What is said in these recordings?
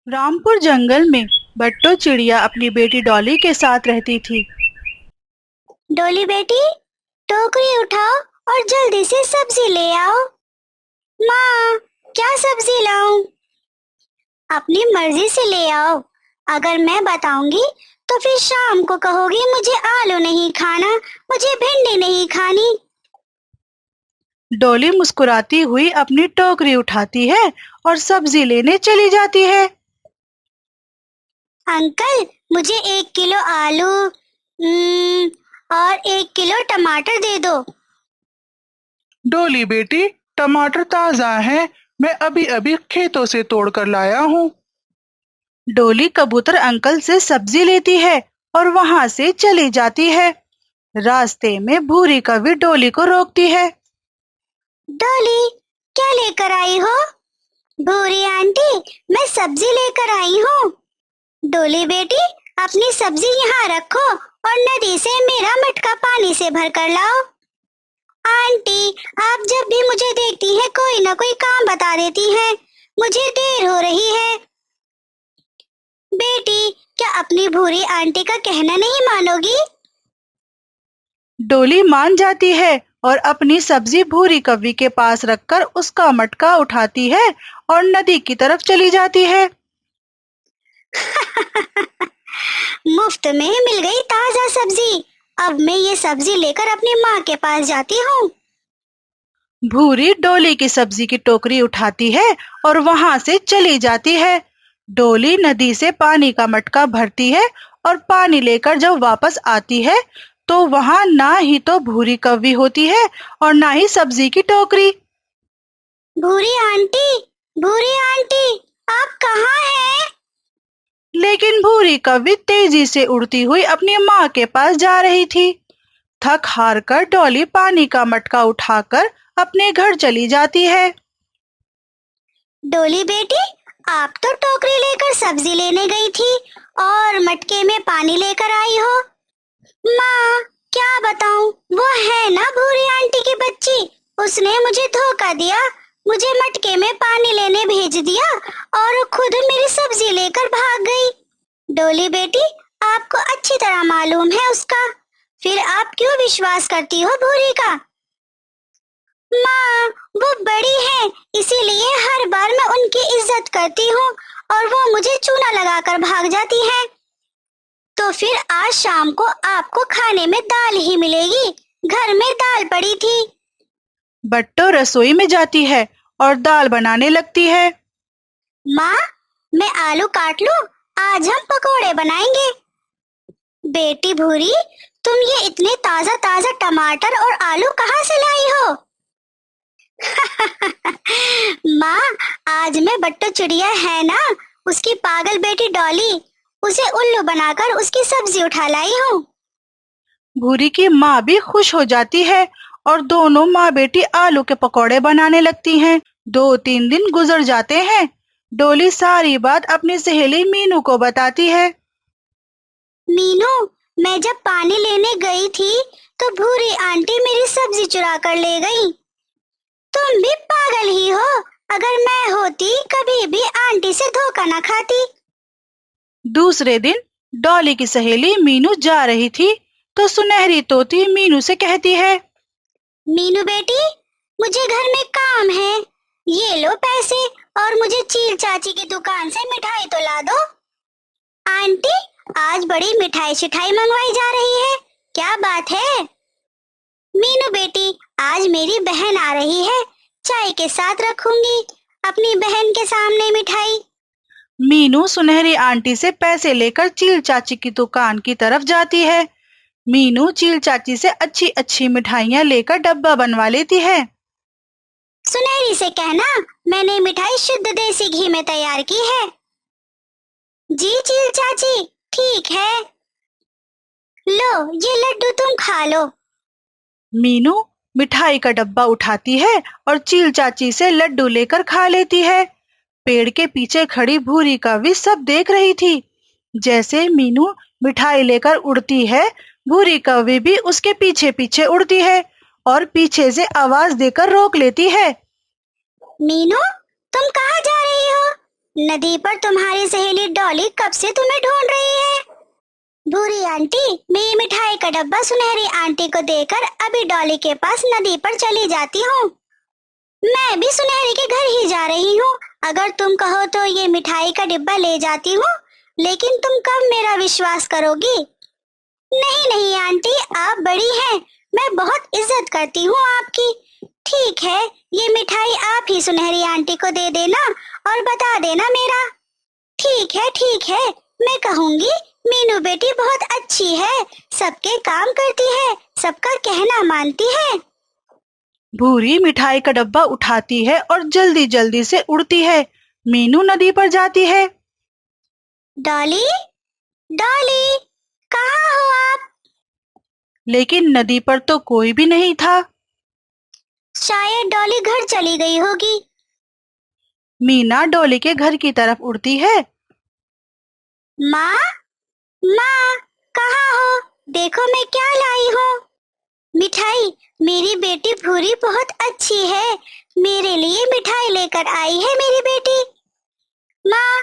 रामपुर जंगल में बट्टो चिड़िया अपनी बेटी डॉली के साथ रहती थी। डोली बेटी, टोकरी उठाओ और जल्दी से सब्जी ले आओ। माँ, क्या सब्जी लाऊं? अपनी मर्जी से ले आओ। अगर मैं बताऊंगी तो फिर शाम को कहोगी मुझे आलू नहीं खाना, मुझे भिंडी नहीं खानी। डॉली मुस्कुराती हुई अपनी टोकरी उठाती है और सब्जी लेने चली जाती है। अंकल, मुझे 1 किलो आलू और 1 किलो टमाटर दे दो। डोली बेटी, टमाटर ताजा हैं, मैं अभी अभी खेतों से तोड़ कर लाया हूँ। डोली कबूतर अंकल से सब्जी लेती है और वहां से चली जाती है। रास्ते में भूरी कौवी डोली को रोकती है। डोली, क्या लेकर आई हो? भूरी आंटी, मैं सब्जी लेकर आई हूँ। डोली बेटी, अपनी सब्जी यहाँ रखो और नदी से मेरा मटका पानी से भर कर लाओ। आंटी, आप जब भी मुझे देखती हैं कोई ना कोई काम बता देती हैं। मुझे देर हो रही है। बेटी, क्या अपनी भूरी आंटी का कहना नहीं मानोगी? डोली मान जाती है और अपनी सब्जी भूरी कौवी के पास रखकर उसका मटका उठाती है और नदी की तरफ चली जाती है। मुफ्त में मिल गई ताजा सब्जी। अब मैं ये सब्जी लेकर अपनी माँ के पास जाती हूँ। भूरी डोली की सब्जी की टोकरी उठाती है और वहां से चली जाती है। डोली नदी से पानी का मटका भरती है और पानी लेकर जब वापस आती है तो वहां ना ही तो भूरी कौवी होती है और ना ही सब्जी की टोकरी। भूरी आंटी, आप कहाँ हैं? लेकिन भूरी कौवी तेजी से उड़ती हुई अपनी माँ के पास जा रही थी। थक हार कर डॉली पानी का मटका उठाकर अपने घर चली जाती है। डोली बेटी, आप तो टोकरी लेकर सब्जी लेने गई थी और मटके में पानी लेकर आई हो। माँ, क्या बताऊं, वो है ना भूरी आंटी की बच्ची, उसने मुझे धोखा दिया। मुझे मटके में पानी लेने भेज दिया और खुद मेरी सब्जी लेकर भाग गई। डोली बेटी, आपको अच्छी तरह मालूम है उसका, फिर आप क्यों विश्वास करती हो भूरी का? माँ, वो बड़ी है, इसीलिए हर बार मैं उनकी इज्जत करती हूँ और वो मुझे चूना लगाकर भाग जाती है। तो फिर आज शाम को आपको खाने में दाल ही मिलेगी। घर में दाल पड़ी थी। बट्टो रसोई में जाती है और दाल बनाने लगती है। माँ, मैं आलू काट लूं, आज हम पकोड़े बनाएंगे। बेटी भूरी, तुम ये इतने ताजा ताजा टमाटर और आलू कहाँ से लाई हो? माँ, आज मैं बट्टो चिड़िया है ना, उसकी पागल बेटी डॉली, उसे उल्लू बनाकर उसकी सब्जी उठा लाई हूँ। भूरी की माँ भी खुश हो जाती है और दोनों माँ बेटी आलू के पकौड़े बनाने लगती हैं। 2-3 दिन गुजर जाते हैं। डोली सारी बात अपनी सहेली मीनू को बताती है। मीनू, मैं जब पानी लेने गई थी तो भूरी आंटी मेरी सब्जी चुरा कर ले गई। तुम भी पागल ही हो। अगर मैं होती कभी भी आंटी से धोखा न खाती। दूसरे दिन डॉली की सहेली मीनू जा रही थी तो सुनहरी तोती मीनू से कहती है, मीनू बेटी, मुझे घर में काम है, ये लो पैसे और मुझे चील चाची की दुकान से मिठाई तो ला दो। आंटी, आज बड़ी मिठाई शिठाई मंगवाई जा रही है, क्या बात है? मीनू बेटी, आज मेरी बहन आ रही है, चाय के साथ रखूंगी अपनी बहन के सामने मिठाई। मीनू सुनहरी आंटी से पैसे लेकर चील चाची की दुकान की तरफ जाती है। मीनू चील चाची से अच्छी अच्छी मिठाइयाँ लेकर डब्बा बनवा लेती है। सुनहरी से कहना मैंने मिठाई शुद्ध देसी घी में तैयार की है। जी चील चाची, ठीक है। लो, ये लड्डू तुम खा लो। मीनू मिठाई का डब्बा उठाती है और चील चाची से लड्डू लेकर खा लेती है। पेड़ के पीछे खड़ी भूरी कौवी सब देख रही थी। जैसे मीनू मिठाई लेकर उड़ती है, भूरी कौवी भी उसके पीछे पीछे उड़ती है और पीछे से आवाज देकर रोक लेती है। मीनू, तुम कहाँ जा रही हो? नदी पर तुम्हारी सहेली डॉली कब से तुम्हें ढूंढ रही है। भूरी आंटी, मेरी मिठाई का डब्बा सुनहरी आंटी को देकर अभी डॉली के पास नदी पर चली जाती हूँ। मैं भी सुनहरी के घर ही जा रही हूँ। अगर तुम कहो तो ये मिठाई का डिब्बा ले जाती हूँ, लेकिन तुम कब मेरा विश्वास करोगी। नहीं नहीं आंटी, आप बड़ी हैं, मैं बहुत इज्जत करती हूँ आपकी। ठीक है, ये मिठाई आप ही सुनहरी आंटी को दे देना और बता देना मेरा। ठीक है, मैं कहूँगी मीनू बेटी बहुत अच्छी है, सबके काम करती है, सबका कहना मानती है। भूरी मिठाई का डब्बा उठाती है और जल्दी जल्दी से उड़ती है। मीनू नदी पर जाती है। डॉली, डॉली, कहाँ हो आप। लेकिन नदी पर तो कोई भी नहीं था। शायद डॉली घर चली गई होगी। मीना डॉली के घर की तरफ उड़ती है। माँ, माँ, कहाँ हो, देखो मैं क्या लाई हूँ। मिठाई, मेरी बेटी भूरी बहुत अच्छी है, मेरे लिए मिठाई लेकर आई है मेरी बेटी। माँ,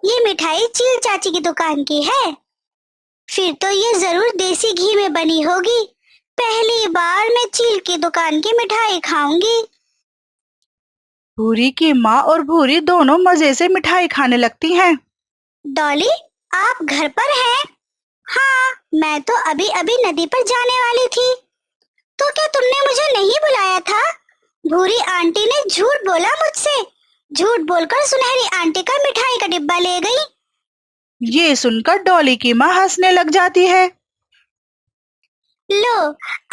ये मिठाई चील चाची की दुकान की है। फिर तो ये जरूर देसी घी में बनी होगी। पहली बार मैं चील की दुकान की मिठाई खाऊंगी। भूरी की माँ और भूरी दोनों मजे से मिठाई खाने लगती हैं। डॉली, आप घर पर हैं? हाँ, मैं तो अभी अभी नदी पर जाने वाली थी। तो क्या तुमने मुझे नहीं बुलाया था? भूरी आंटी ने झूठ बोला मुझसे। झूठ बोलकर सुनहरी आंटी का मिठाई का डिब्बा ले गई। ये सुनकर डॉली की माँ हंसने लग जाती है। लो,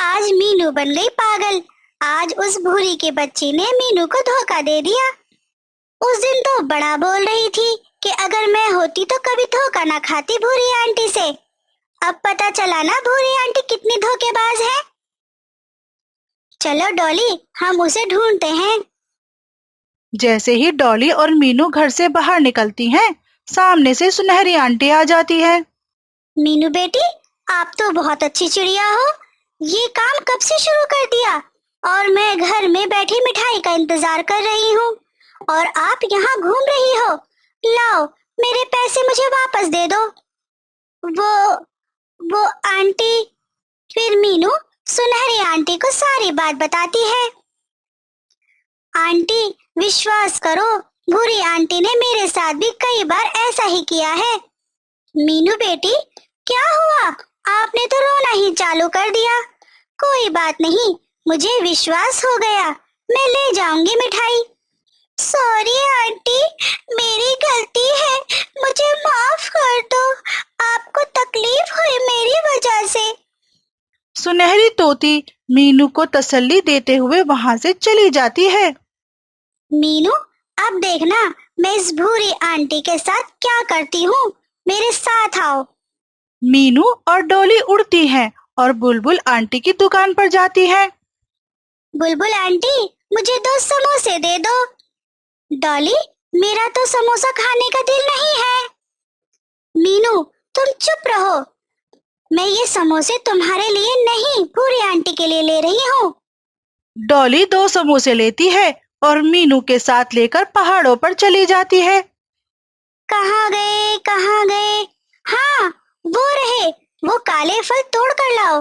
आज मीनू बन गई पागल। आज उस भूरी के बच्ची ने मीनू को धोखा दे दिया। उस दिन तो बड़ा बोल रही थी कि अगर मैं होती तो कभी धोखा ना खाती भूरी आंटी से। अब पता चला ना भूरी आंटी कितनी धोखेबाज है। चलो डॉली, हम उसे ढूंढते हैं। जैसे ही डॉली और मीनू घर से बाहर निकलती हैं, सामने से सुनहरी आंटी आ जाती है। मीनू बेटी, आप तो बहुत अच्छी चिड़िया हो। ये काम कब से शुरू कर दिया? और मैं घर में बैठी मिठाई का इंतजार कर रही हूँ और आप यहाँ घूम रही हो। लाओ, मेरे पैसे मुझे वापस दे दो। वो आंटी। फिर मीनू सुनहरी आंटी को सारी बात बताती है। आंटी, विश्वास करो, भूरी आंटी ने मेरे साथ भी कई बार ऐसा ही किया है। मीनू बेटी, क्या हुआ? आपने तो रोना ही चालू कर दिया। कोई बात नहीं, मुझे विश्वास हो गया, मैं ले जाऊंगी मिठाई। सॉरी आंटी, मेरी गलती है, मुझे माफ कर दो। आपको तकलीफ हुई मेरी वजह से। सुनहरी तोती मीनू को तसल्ली देते हुए वहां से चली जाती है। मीनू, अब देखना मैं इस भूरी आंटी के साथ क्या करती हूँ। मेरे साथ आओ। मीनू और डॉली उड़ती हैं और बुलबुल आंटी की दुकान पर जाती है। बुलबुल आंटी, मुझे 2 समोसे दे दो। डॉली, मेरा तो समोसा खाने का दिल नहीं है। मीनू, तुम चुप रहो। मैं ये समोसे तुम्हारे लिए नहीं, भूरी आंटी के लिए ले रही हूँ। डॉली 2 समोसे लेती है और मीनू के साथ लेकर पहाड़ों पर चली जाती है। कहाँ गए, कहाँ गए? हाँ, वो रहे, वो काले फल तोड़ कर लाओ।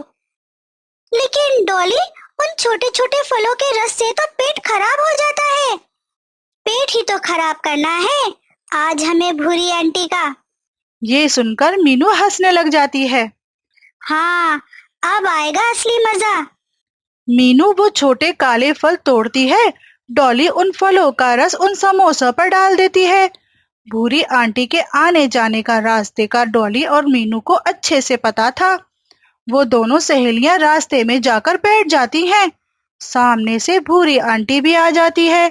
लेकिन डॉली, उन छोटे छोटे फलों के रस से तो पेट खराब हो जाता है। पेट ही तो खराब करना है आज हमें भूरी आंटी का। ये सुनकर मीनू हंसने लग जाती है। हाँ, अब आएगा असली मजा। मीनू वो छोटे काले फल तोड़ती है। डॉली उन फलों का रस उन समोसों पर डाल देती है। भूरी आंटी के आने जाने का रास्ते का डॉली और मीनू को अच्छे से पता था। वो दोनों सहेलियां रास्ते में जाकर बैठ जाती हैं। सामने से भूरी आंटी भी आ जाती है।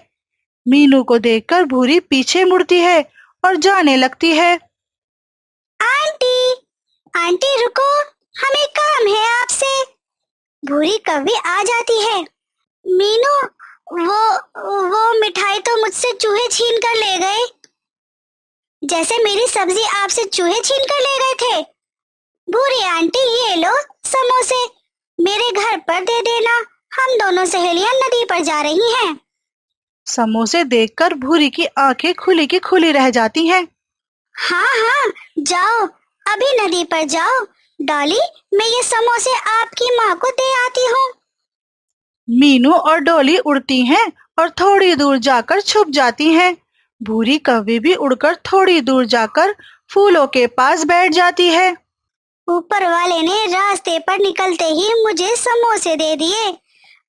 मीनू को देखकर भूरी पीछे मुड़ती है और जाने लगती है। आंटी, आंटी रुको, हमें काम है आपसे। भूरी कभी आ जाती है। मीनू, वो मिठाई तो मुझसे चूहे छीन कर ले गए, जैसे मेरी सब्जी आपसे चूहे छीन कर ले गए थे। भूरी आंटी, ये लो समोसे, मेरे घर पर दे देना। हम दोनों सहेलियां नदी पर जा रही हैं। समोसे देखकर भूरी की आंखें खुली की खुली रह जाती हैं। हाँ हाँ, जाओ, अभी नदी पर जाओ। डॉली, मैं ये समोसे आपकी माँ को दे आती हूँ। मीनू और डॉली उड़ती हैं और थोड़ी दूर जाकर छुप जाती हैं। भूरी कौवी भी उड़कर थोड़ी दूर जाकर फूलों के पास बैठ जाती है। ऊपर वाले ने रास्ते पर निकलते ही मुझे समोसे दे दिए।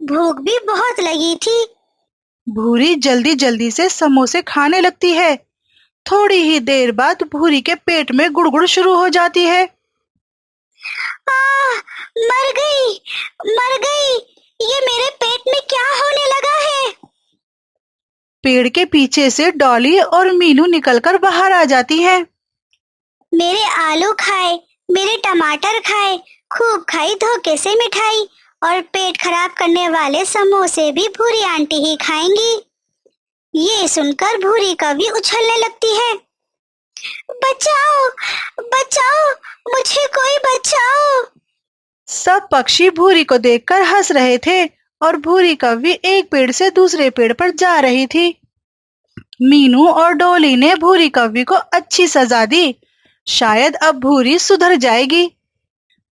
भूख भी बहुत लगी थी। भूरी जल्दी जल्दी से समोसे खाने लगती है। थोड़ी ही देर बाद भूरी के पेट में गुड़गुड़ शुरू हो जाती है। मर गई, मर गई। ये मेरे पेट में क्या होने लगा है? पेड़ के पीछे से डॉली और मीनू निकलकर बाहर आ जाती हैं। मेरे आलू खाए, मेरे टमाटर खाए, खूब खाई धोखे से मिठाई, और पेट खराब करने वाले समोसे भी भूरी आंटी ही खाएंगी। ये सुनकर भूरी कौवी उछलने लगती है। बचाओ, बचाओ, मुझे कोई बचाओ। सब पक्षी भूरी को देखकर हंस रहे थे और भूरी कौवी एक पेड़ से दूसरे पेड़ पर जा रही थी। मीनू और डॉली ने भूरी कौवी को अच्छी सजा दी। शायद अब भूरी सुधर जाएगी।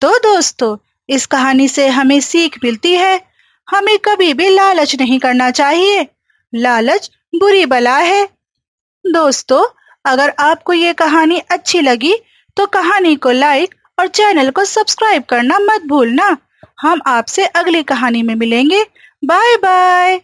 तो दोस्तों, इस कहानी से हमें सीख मिलती है, हमें कभी भी लालच नहीं करना चाहिए। लालच बुरी बला है। दोस्तों, अगर आपको ये कहानी अच्छी लगी तो कहानी को लाइक और चैनल को सब्सक्राइब करना मत भूलना। हम आपसे अगली कहानी में मिलेंगे। Bye bye.